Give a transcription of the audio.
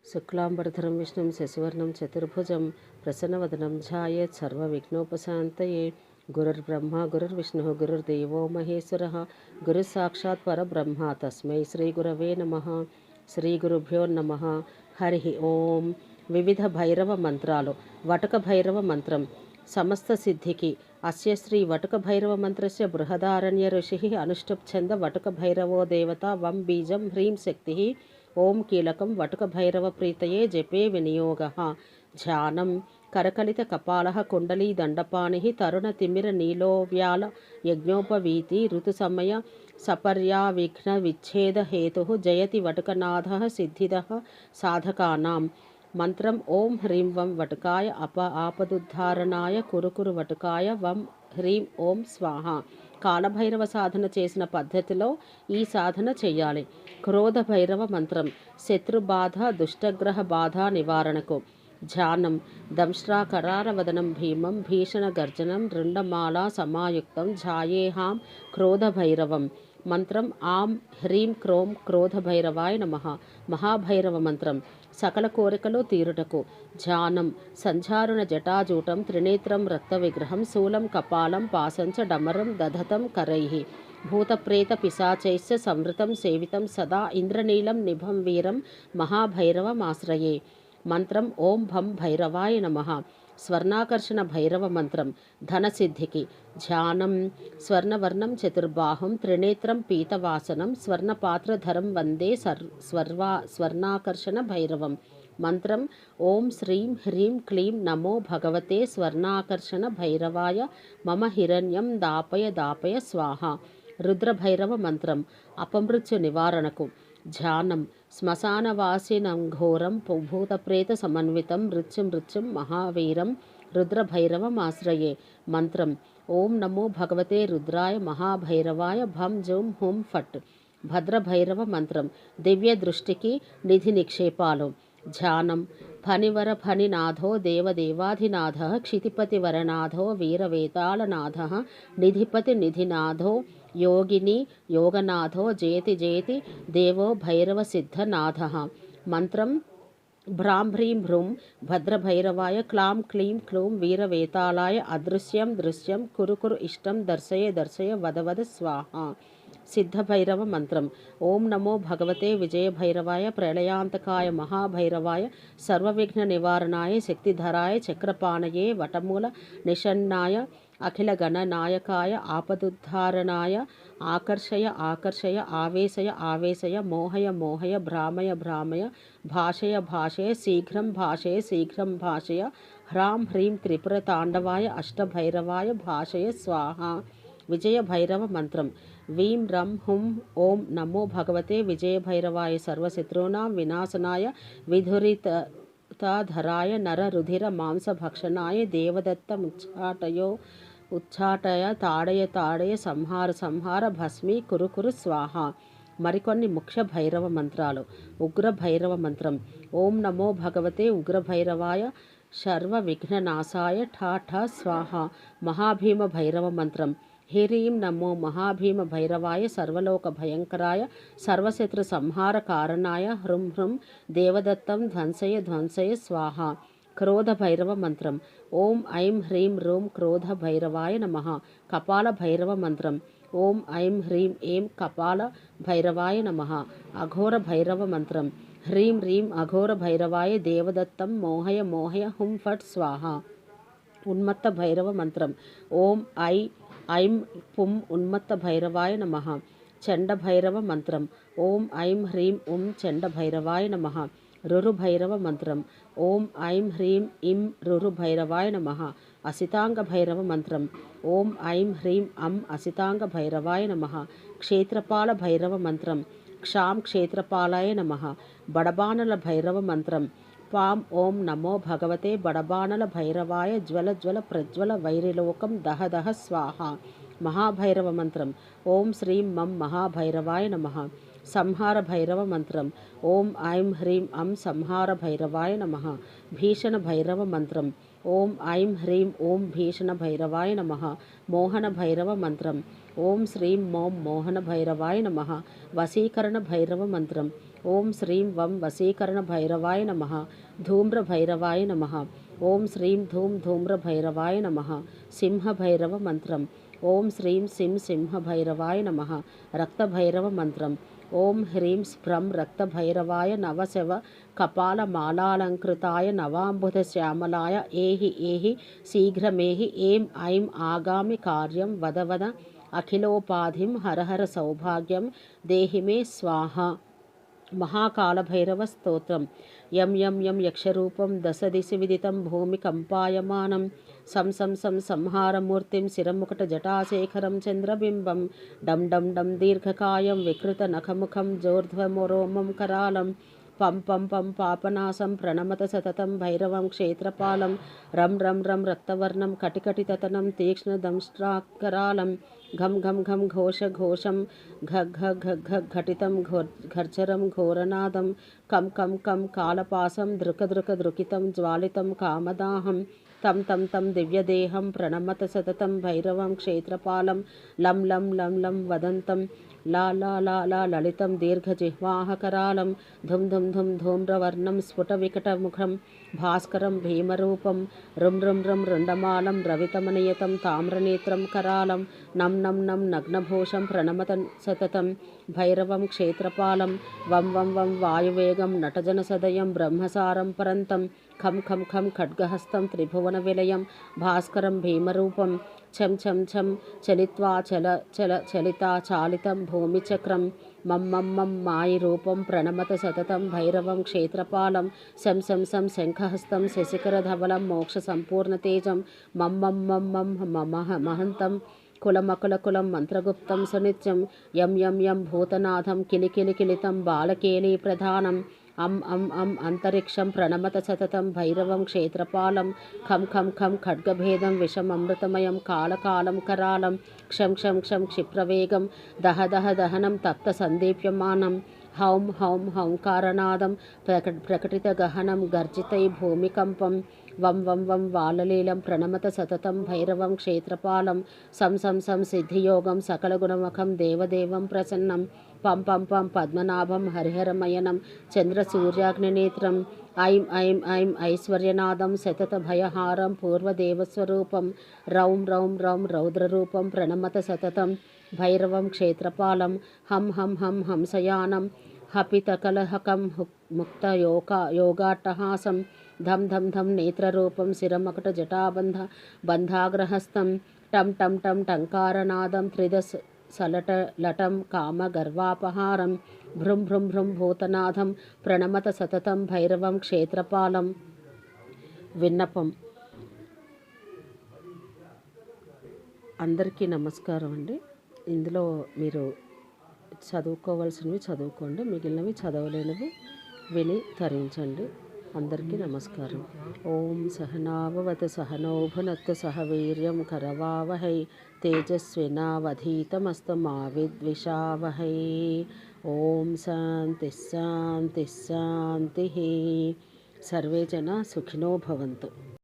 शुक्लांबरधरं विष्णुं शशिवर्णं चतुर्भुजं प्रसन्नवदनं ध्यायेत् सर्वविघ्नोपशान्तये। गुरुर्ब्रह्मा गुरुर्विष्णुः गुरुर्देवो महेश्वरः गुरुसाक्षात् परब्रह्म तस्मै श्रीगुरवे नमः। శ్రీగురుభ్యో నమః. హరి ఓం. వివిధ భైరవ మంత్రాలు. వటక భైరవ మంత్రం సమస్త సిద్ధికి. అస్య శ్రీ వటక భైరవ మంత్రస్య బృహదారణ్య ఋషిః అనుష్ఠుప్ఛంద వటక భైరవో దేవత వం బీజం హ్రీం శక్తిః ఓం కీలకం వటక భైరవ ప్రీతయే జపే వినియోగః. ధ్యానం. కరకలిత కపాలః కుండలీ దండపాణిః తరుణ తిమిర నీలోవ్యాల యజ్ఞోపవీతి ఋతుసమయ సపర్యావిఘ్న విచ్ఛేద హేతుః జయతి వటకనాథః సిద్ధిదః సాధకానాం. మంత్రం ఓం హ్రీం వం వటకాయ ఆపదుద్ధారణాయ కురు వటకాయ వం హ్రీం ఓం స్వాహ. కాలభైరవ సాధన చేసిన పద్ధతిలో ఈ సాధన చేయాలి. క్రోధ భైరవ మంత్రం శత్రుబాధ దుష్టగ్రహ బాధ నివారణకు. ధ్యానం. దంశ్రాకరారవదనం భీమం భీషణ గర్జనం రుండమాలా సమాయుక్తం ఝాయేహాం క్రోధ భైరవం. మంత్రం ఆం హ్రీం క్రోం క్రోధ భైరవాయ నమః. మహాభైరవ మంత్రం సకల కోరికలు తీరుటకు. ధ్యానం. సంచారుణ జటాజూటం త్రినేత్రం రక్త విగ్రహం శూలం కపాలం పాసంచ డమరం దధతం కరైః భూతప్రేత పిశాచైశ్చ సంవృతం సేవితం సదా ఇంద్రనీలం నిభం వీరం మహాభైరవమాశ్రయే. మంత్రం ఓం భం భైరవాయ నమః. స్వర్ణాకర్షణ భైరవ మంత్రం ధనసిద్ధికి. ధ్యానం. స్వర్ణవర్ణం చతుర్బాహుం త్రినేత్రం పీతవాసనం స్వర్ణపాత్రధరం వందే స్వర్ణాకర్షణ భైరవం. మంత్రం ఓం శ్రీం హ్రీం క్లీం నమో భగవతే స్వర్ణాకర్షణ భైరవాయ మమ హిరణ్యం దాపయ దాపయ స్వాహ. రుద్రభైరవ మంత్రం అపమృత్యు నివారణకు. ధ్యానం. శ్మశానవాసినం ఘోరం భూతప్రేత సమన్వితం మృత్యుం మహావీరం రుద్రభైరవమాశ్రయే. మంత్రం ఓం నమో భగవతే రుద్రాయ మహాభైరవాయ భం జూం హుం ఫట్. భద్రభైరవ మంత్రం దివ్య దృష్టికి నిధి నిక్షేపాలు. ధ్యానం. ఫణివర ఫణినాథో దేవదేవాధినాథ క్షితిపతి వరనాథో వీరవేతాళనాథ నిధిపతి నిధినాథో యోగిని యోగనాథో జేతి జేతి దేవో భైరవ సిద్ధనాథ. మంత్రం భ్రాం హ్రీం భ్రూం భద్రభైరవాయ క్లాం క్లీం క్లూం వీరవేతాళాయ అదృశ్యం దృశ్యం కురు ఇష్టం దర్శయ దర్శయ వద వద స్వాహ. సిద్ధభైరవ మంత్రం ఓం నమో భగవతే విజయభైరవాయ ప్రళయాంతకాయ మహాభైరవాయ సర్వవిఘ్న నివారణాయ శక్తిధరాయ చక్రపాణయే వటమూల నిషన్నాయ అఖిల గణనాయకాయ ఆపదుద్ధారణాయ ఆకర్షయ ఆకర్షయ ఆవేశయ ఆవేశయ మోహయ మోహయ భ్రామయ భ్రామయ భాషయ భాషయ శీఘ్రం భాషయ శీఘ్రం భాషయ హ్రాం హ్రీం త్రిపుర తాండవాయ అష్టభైరవాయ భాషయ స్వాహ. విజయభైరవ మంత్రం వీం రం హుం ఓం నమో భగవతే విజయభైరవాయ సర్వశత్రూనాం వినాశనాయ విధురితధరాయ నర రుధిర మాంసభక్షణాయ ఉచ్చాటయ తాడయ సంహార సంహార భస్మీ కురు స్వాహ. మరికొన్ని ముఖ్య భైరవ మంత్రాలు. ఉగ్ర భైరవ మంత్రం ఓం నమో భగవతే ఉగ్రభైరవాయ సర్వ విఘ్ననాశాయ ఠ స్వాహ. మహాభీమ భైరవ మంత్రం హ్రీం నమో మహాభీమ భైరవాయ సర్వలోక భయంకరాయ సర్వశత్రు సంహార కారణాయ హృం హృం దేవదత్తం ధ్వంసయ ధ్వంసయ స్వాహ. క్రోధ భైరవ మంత్రం ఓం ఐం హ్రీం రూం క్రోధ భైరవాయ నమః. కపాల భైరవ మంత్రం ఓం ఐం హ్రీం ఏం కపాల భైరవాయ నమః. అఘోర భైరవ మంత్రం హ్రీం హ్రీం అఘోర భైరవాయ దేవదత్తం మోహయ మోహయ హుం ఫట్ స్వాహ. ఉన్మత్త భైరవ మంత్రం ఓం ఐం పుం ఉన్మత్త భైరవాయ నమః. చండ భైరవ మంత్రం ఓం ఐం హ్రీం చండ భైరవాయ నమః. రురు భైరవ మంత్రం ఓం ఐం హ్రీం ఇం రురు భైరవాయ నమః. అసితాంగ భైరవ మంత్రం ఓం ఐం హ్రీం అసితాంగ భైరవాయ నమః. క్షేత్రపాల భైరవ మంత్రం క్షాం క్షేత్రపాలాయ నమః. బడబానల భైరవ మంత్రం పాం ఓం నమో భగవతే బడబానల భైరవాయ జ్వల జ్వల ప్రజ్వల వైరిలోకం దహ దహ స్వాహ. మహాభైరవ మంత్రం ఓం శ్రీం మం మహాభైరవాయ నమః. సంహార భైరవ మంత్రం ఓం ఐం హ్రీం సంహార భైరవాయ నమః. భీషణ భైరవ మంత్రం ఓం ఐం హ్రీం భీషణ భైరవాయ నమః. మోహన భైరవ మంత్రం ఓం శ్రీం మోం మోహన భైరవాయ నమః. వశీకరణ భైరవ మంత్రం ఓం శ్రీం వం వశీకరణ భైరవాయ నమః. ధూమ్ర భైరవాయ నమః. ఓం శ్రీం ధూం ధూమ్ర భైరవాయ నమః. సింహ భైరవ మంత్రం. ఓం శ్రీం సిం సింహ భైరవాయ నమః. రక్త భైరవ మంత్రం. ఓం హ్రీం స్ఫ్రం రక్త భైరవాయ నవశవ కపాల మాలాలంకృతాయ నవాంబుధ శ్యామలాయ ఏహి ఏహి శీఘ్రమేహి ఏం ఐం ఆగామి కార్యం వద వద అఖిలోపాధిం హరహర సౌభాగ్యం దేహిమే స్వాహ. మహాకాళభైరవ స్తోత్రం. యం యం యం యక్షరూపం దశదిశి విదితం భూమి కంపాయమానం సం సం సం సంహారమూర్తిం శిరముకట జటాశేఖరం చంద్రబింబం డం డం డం దీర్ఘకాయం వికృత నఖముఖం జోర్ధ్వమోరోమం కరాళం పం పం పం పాపనాశం ప్రణమత సతతం భైరవం క్షేత్రపాలం రం రం రం రక్తవర్ణం కటికటితతనం తీక్ష్ణదంష్ట్రాకరాళం ఘం ఘం ఘం ఘోష ఘోషం ఘ ఘ ఘ ఘ ఘటితం ఘర్జరం ఘోరనాదం కం కం కం కాలపాసం దృక దృక దృకితం జ్వాలితం కామదాహం తం తం తం దివ్యదేహం ప్రణమత సతతం భైరవం క్షేత్రపాలం లం లం లం లం వదంతం లా లా లా లా లలితం దీర్ఘజిహ్వాహకరాళం ధుం ధుం ధుం ధూమ్రవర్ణం స్ఫుట వికటముఖం భాస్కరం భీమరూపం రుం రుం రుం రుండమాలం రవితమనియతం తామ్రనేత్రం కరాళం నం నం నం నగ్నభూషం ప్రణమత సతతం భైరవం క్షేత్రపాలం వం వం వం వాయువేగం నటజన సదయం బ్రహ్మసారం పరంతం ఖం ఖం ఖం ఖడ్గహస్తం త్రిభువన విలయం భాస్కరం భీమరూపం ఛం ఛం ఛం చలిత్వా చల చల చలితా చాలితం భూమిచక్రం మం మం మం మాయి రూపం ప్రణమత సతతం భైరవం క్షేత్రపాలం శం శం శం శంఖహస్తం శశికరధవలం మోక్ష సంపూర్ణతేజం మం మం మం మం మహంతం కులమకులకులం మంత్రగుప్తం సునిత్యం యం యం యం భూతనాథం కిలికిలికిలితం బాలకేళీ ప్రధానం అం అం అం అంతరిక్షం ప్రణమత సతతం భైరవం క్షేత్రపాలం ఖం ఖం ఖం ఖడ్గభేదం విషమమృతమయం కాళకాలం కరాళం క్షం క్షం క్షం క్షిప్రవేగం దహ దహ దహనం తప్త సందీప్యమానం హౌం హౌం హౌంకారనాదం ప్రకటిత గహనం గర్జితై భూమికంపం వం వం వం వాలలీలం ప్రణమత సతతం భైరవం క్షేత్రపాలం సం సం సం సిద్ధియోగం సకలగుణముఖం దేవదేవం ప్రసన్నం పం పం పం పద్మనాభం హరిహరమయనం చంద్రసూర్యాగ్నినేత్రం ఐం ఐం ఐం ఐశ్వర్యనాదం సతత భయహారం పూర్వదేవస్వరూపం రౌం రౌం రౌం రౌద్రరూపం ప్రణమత సతతం భైరవం క్షేత్రపాలం హం హం హం హంసయానం హపితకలహకం ముక్తయోగాట్టహాసం ధం ధం ధం నేత్రరూపం శిరమకట జటాబంధ బంధాగ్రహస్థం టం టం టం టంకారనాదం త్రిదశ సలటలటం కామగర్వాపహారం భృం భృం భృం భూతనాథం ప్రణమత సతతం భైరవం క్షేత్రపాలం. విన్నపం. అందరికీ నమస్కారం అండి. ఇందులో మీరు చదువుకోవాల్సినవి చదువుకోండి, మిగిలినవి చదవలేనివి విని తరించండి. అందరికీ నమస్కారం. ఓం సహనావవతు సహనౌ భునత్తు సహ వీర్యం కరవావహై తేజస్వినావధీతమస్తు మా విద్విషావహై. ఓం శాంతి శాంతి శాంతి. సర్వే జనా సుఖినో భవంతు.